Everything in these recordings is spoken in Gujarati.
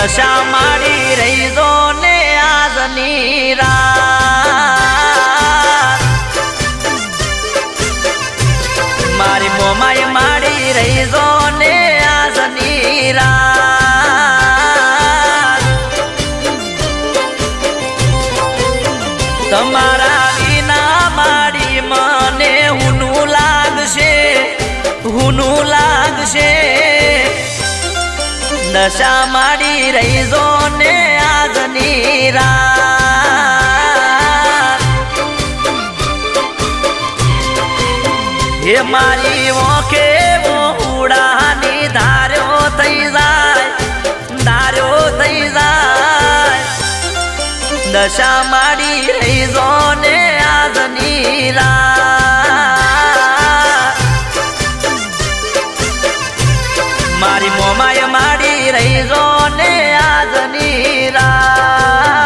દશા માડી રહી જો ને આજની રાત મારી મોમાય માડી રહી જો ને આજની રાત તમારા વિના માડી મને હુનું લાગશે દશા માડી રહી જો ને આજની રાત હે મારી ઓકે ઉડાની ધાર્યો થઈ જાય દશા માડી રહી જો ને આજની રાત મારી મોમાય માડી રહી જો ને આજની રાત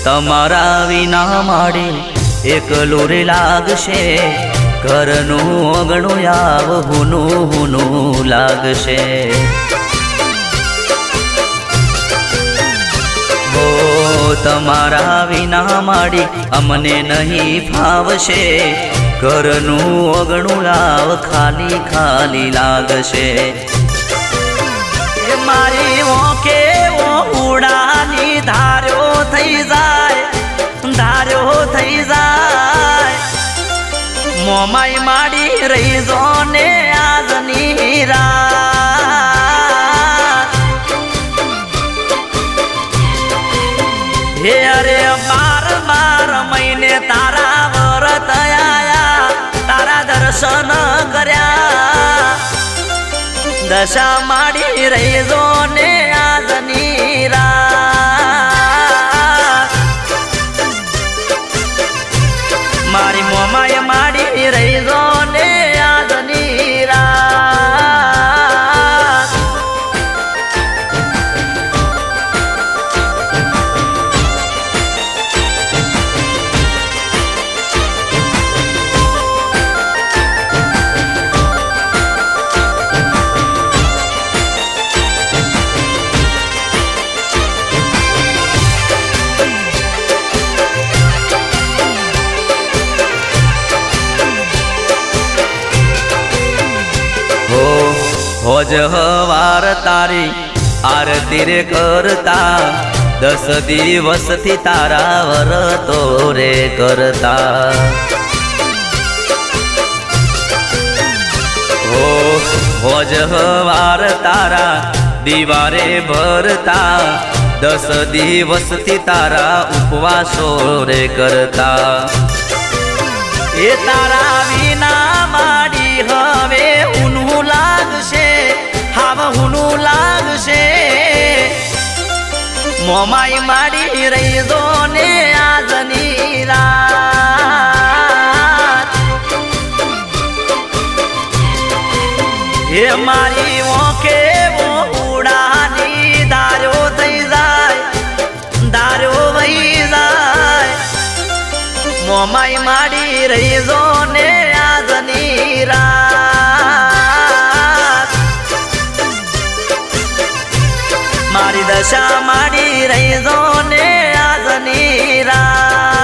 તમારા વિના માડે એકલું રે લાગશે ઘરનું ઓગણું આવ હુનું લાગશે હો તમારા વિના માડી અમને નહીં ફાવશે ઘરનું ઓગણું આવ ખાલી લાગશે મારી ઓકે ઉડાની ધાર્યો થઈ જાય મોમાય માડી રહી જો ને આજની રાત હે અરે 12 મહિને તારા વ્રત આયા તારા દર્શન કર્યા દશા માડી રહી જો ને આજની રાત મારી મોમાય માડી રહી જો ને આજની રાત હોજ હવાર તારી આરતી રે કરતા 10 દિવસથી તારા વરતો રે કરતા હોજ હવાર તારા દીવારે ભરતા 10 દિવસથી તારા ઉપવાસો રે કરતા એ તારા વિના માડી હવે હુનું લાગશે મોમાય માડી રહી જો ને આજની રાત હે મારી ઓકે ઉડાની ધાર્યો વહી જાય મોમાય માડી રહી જો ને આજની રાત મારી દશા માડી રહી જો ને આજની રાત